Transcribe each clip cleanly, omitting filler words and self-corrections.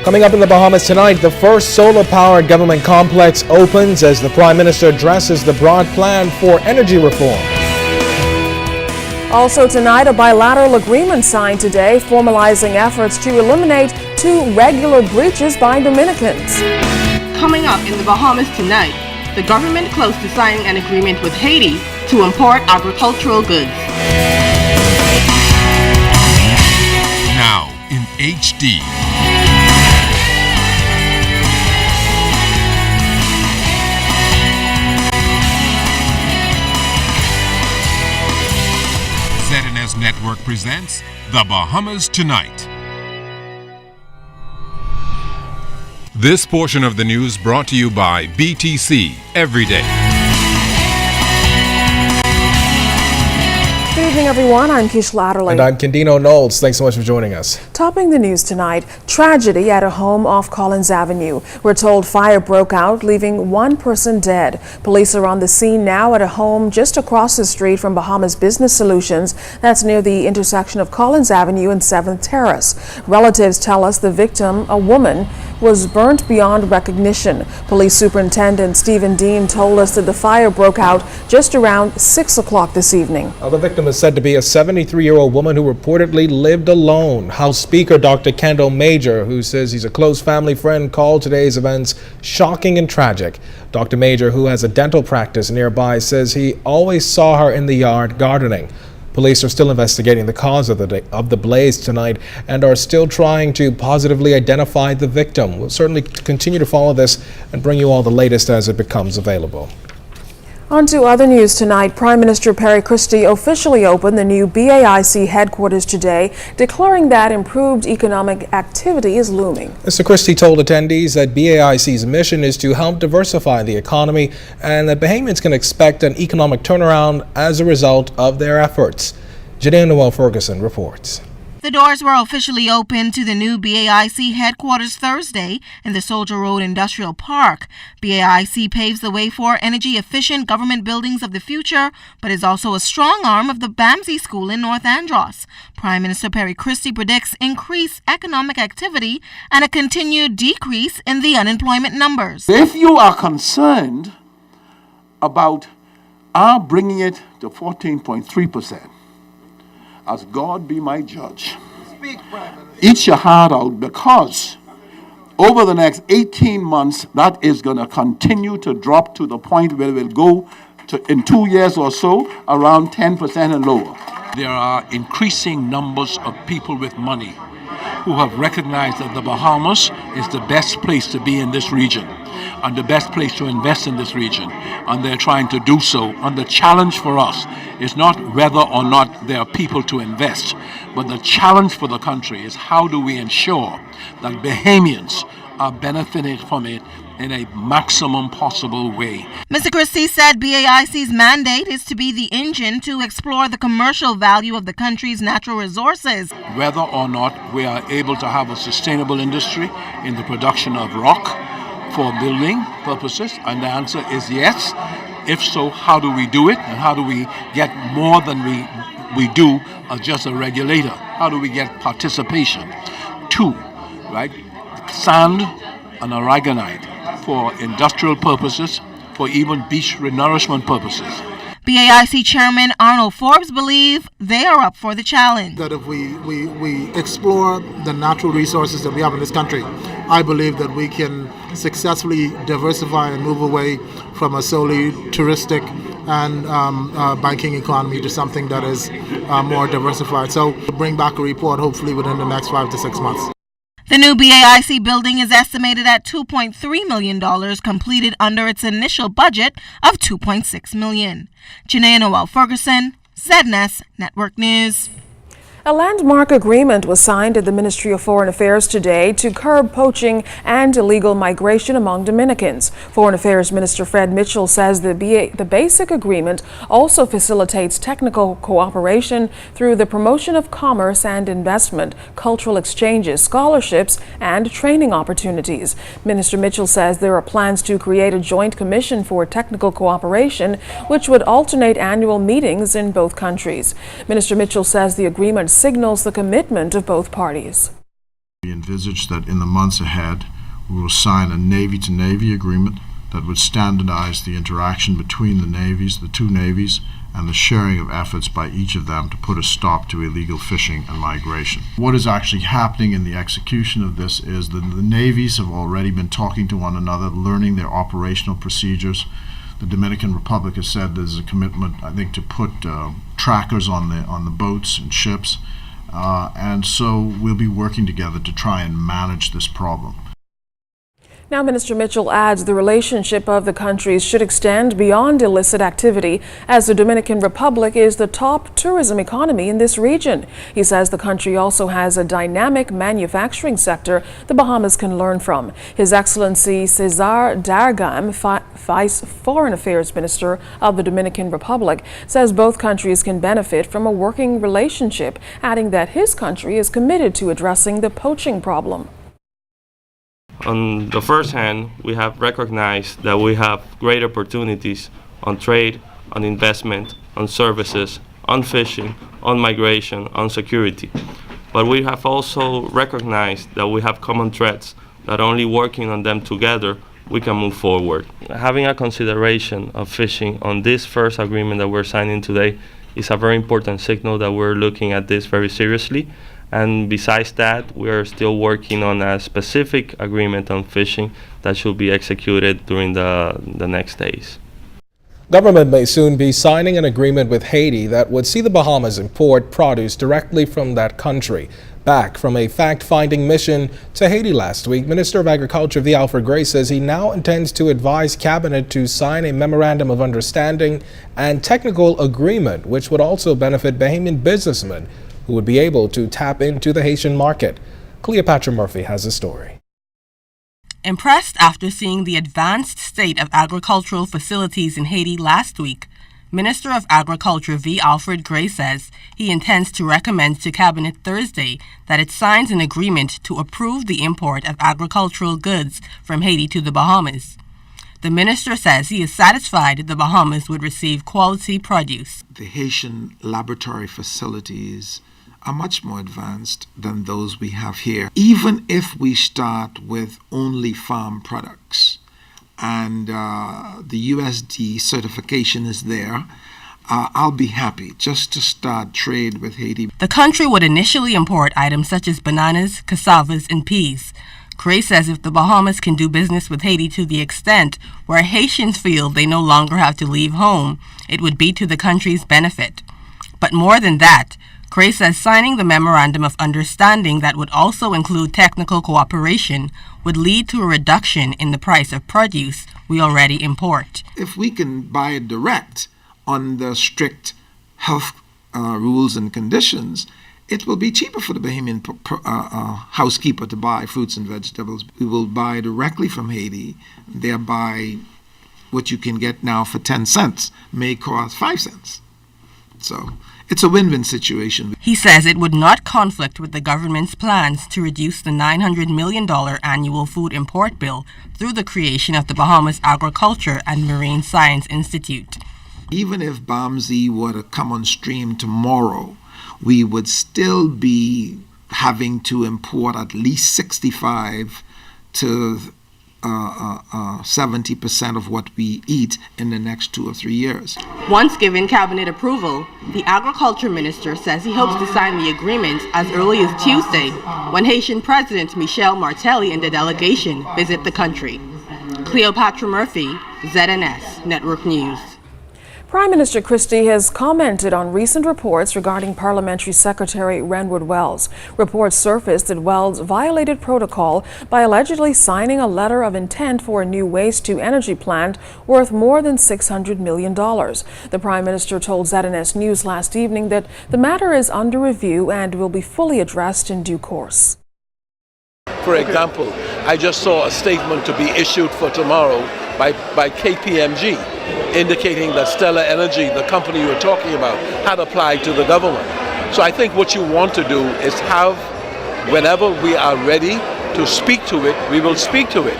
Coming up in the Bahamas tonight, the first solar-powered government complex opens as the Prime Minister addresses the broad plan for energy reform. Also tonight, a bilateral agreement signed today formalizing efforts to eliminate 2 regular breaches by Dominicans. Coming up in the Bahamas tonight, the government close to signing an agreement with Haiti to import agricultural goods. Now in HD. ZNS Network presents The Bahamas Tonight. This portion of the news brought to you by BTC Everyday. Good evening, everyone. I'm Keishla Adderley. And I'm Candino Knowles. Thanks so much for joining us. Topping the news tonight, tragedy at a home off Collins Avenue. We're told fire broke out, leaving 1 person dead. Police are on the scene now at a home just across the street from Bahamas Business Solutions. That's near the intersection of Collins Avenue and 7th Terrace. Relatives tell us the victim, a woman, was burnt beyond recognition. Police Superintendent Stephen Dean told us that the fire broke out just around 6 o'clock this evening. The victim is said to be a 73-year-old woman who reportedly lived alone. House Speaker Dr. Kendall Major, who says he's a close family friend, called today's events shocking and tragic. Dr. Major, who has a dental practice nearby, says he always saw her in the yard gardening. Police are still investigating the cause of the blaze tonight and are still trying to positively identify the victim. We'll certainly continue to follow this and bring you all the latest as it becomes available. On to other news tonight. Prime Minister Perry Christie officially opened the new BAIC headquarters today, declaring that improved economic activity is looming. Mr. Christie told attendees that BAIC's mission is to help diversify the economy and that Bahamians can expect an economic turnaround as a result of their efforts. Janelle Noel Ferguson reports. The doors were officially opened to the new BAIC headquarters Thursday in the Soldier Road Industrial Park. BAIC paves the way for energy-efficient government buildings of the future, but is also a strong arm of the BAMSI School in North Andros. Prime Minister Perry Christie predicts increased economic activity and a continued decrease in the unemployment numbers. If you are concerned about our bringing it to 14.3%, as God be my judge, eat your heart out, because over the next 18 months, that is going to continue to drop to the point where it will go to, in 2 years or so, around 10% and lower. There are increasing numbers of people with money who have recognized that the Bahamas is the best place to be in this region and the best place to invest in this region, and they're trying to do so. And the challenge for us is not whether or not there are people to invest, but the challenge for the country is how do we ensure that Bahamians are benefiting from it in a maximum possible way. Mr. Christie said BAIC's mandate is to be the engine to explore the commercial value of the country's natural resources. Whether or not we are able to have a sustainable industry in the production of rock for building purposes, and the answer is yes. If so, how do we do it, and how do we get more than we do as just a regulator? How do we get participation? 2, right? Sand and aragonite for industrial purposes, for even beach renourishment purposes. BAIC Chairman Arnold Forbes believes they are up for the challenge. That if we explore the natural resources that we have in this country, I believe that we can successfully diversify and move away from a solely touristic and banking economy to something that is more diversified. So we'll bring back a report hopefully within the next 5 to 6 months. The new BAIC building is estimated at $2.3 million, completed under its initial budget of $2.6 million. Janae Noel Ferguson, ZNS Network News. A landmark agreement was signed at the Ministry of Foreign Affairs today to curb poaching and illegal migration among Dominicans. Foreign Affairs Minister Fred Mitchell says the basic agreement also facilitates technical cooperation through the promotion of commerce and investment, cultural exchanges, scholarships, and training opportunities. Minister Mitchell says there are plans to create a joint commission for technical cooperation, which would alternate annual meetings in both countries. Minister Mitchell says the agreement signals the commitment of both parties. We envisage that in the months ahead, we will sign a Navy-to-Navy agreement that would standardize the interaction between the navies, the two navies, and the sharing of efforts by each of them to put a stop to illegal fishing and migration. What is actually happening in the execution of this is that the navies have already been talking to one another, learning their operational procedures. The Dominican Republic has said there's a commitment, I think, to put trackers on the boats and ships, and so we'll be working together to try and manage this problem. Now, Minister Mitchell adds the relationship of the countries should extend beyond illicit activity, as the Dominican Republic is the top tourism economy in this region. He says the country also has a dynamic manufacturing sector the Bahamas can learn from. His Excellency Cesar Dargam, Vice Foreign Affairs Minister of the Dominican Republic, says both countries can benefit from a working relationship, adding that his country is committed to addressing the poaching problem. On the first hand, we have recognized that we have great opportunities on trade, on investment, on services, on fishing, on migration, on security. But we have also recognized that we have common threats, that only working on them together we can move forward. Having a consideration of fishing on this first agreement that we're signing today is a very important signal that we're looking at this very seriously. And besides that, we are still working on a specific agreement on fishing that should be executed during the next days. Government may soon be signing an agreement with Haiti that would see the Bahamas import produce directly from that country. Back from a fact-finding mission to Haiti last week, Minister of Agriculture V. Alfred Gray says he now intends to advise Cabinet to sign a memorandum of understanding and technical agreement, which would also benefit Bahamian businessmen who would be able to tap into the Haitian market. Cleopatra Murphy has a story. Impressed after seeing the advanced state of agricultural facilities in Haiti last week, Minister of Agriculture V. Alfred Gray says he intends to recommend to Cabinet Thursday that it signs an agreement to approve the import of agricultural goods from Haiti to the Bahamas. The minister says he is satisfied the Bahamas would receive quality produce. The Haitian laboratory facilities are much more advanced than those we have here. Even if we start with only farm products and the USD certification is there, I'll be happy just to start trade with Haiti. The country would initially import items such as bananas, cassavas, and peas. Gray says if the Bahamas can do business with Haiti to the extent where Haitians feel they no longer have to leave home, it would be to the country's benefit. But more than that, Gray says signing the Memorandum of Understanding that would also include technical cooperation would lead to a reduction in the price of produce we already import. If we can buy it direct on the strict health rules and conditions, it will be cheaper for the Bahamian housekeeper to buy fruits and vegetables. We will buy directly from Haiti, thereby what you can get now for 10 cents may cost 5 cents. So it's a win-win situation. He says it would not conflict with the government's plans to reduce the $900 million annual food import bill through the creation of the Bahamas Agriculture and Marine Science Institute. Even if BAMSI were to come on stream tomorrow, we would still be having to import at least 65 to 70% of what we eat in the next 2 or 3 years. Once given cabinet approval, the agriculture minister says he hopes to sign the agreement as early as Tuesday, when Haitian President Michel Martelly and the delegation visit the country. Cleopatra Murphy, ZNS Network News. Prime Minister Christie has commented on recent reports regarding Parliamentary Secretary Renwood Wells. Reports surfaced that Wells violated protocol by allegedly signing a letter of intent for a new waste-to-energy plant worth more than $600 million. The Prime Minister told ZNS News last evening that the matter is under review and will be fully addressed in due course. For example, I just saw a statement to be issued for tomorrow by KPMG, indicating that Stellar Energy, the company you were talking about, had applied to the government. So I think what you want to do is have, whenever we are ready to speak to it, we will speak to it.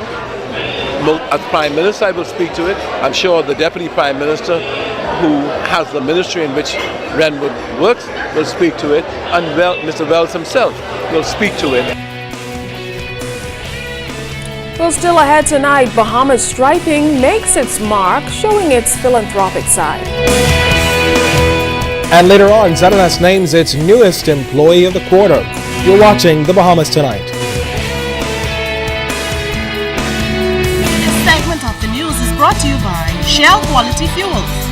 As Prime Minister, I will speak to it. I'm sure the Deputy Prime Minister, who has the ministry in which Renwood works, will speak to it, and Mr. Wells himself will speak to it. Well, still ahead tonight, Bahamas Striping makes its mark, showing its philanthropic side. And later on, ZNS names its newest employee of the quarter. You're watching The Bahamas Tonight. This segment of the news is brought to you by Shell Quality Fuels.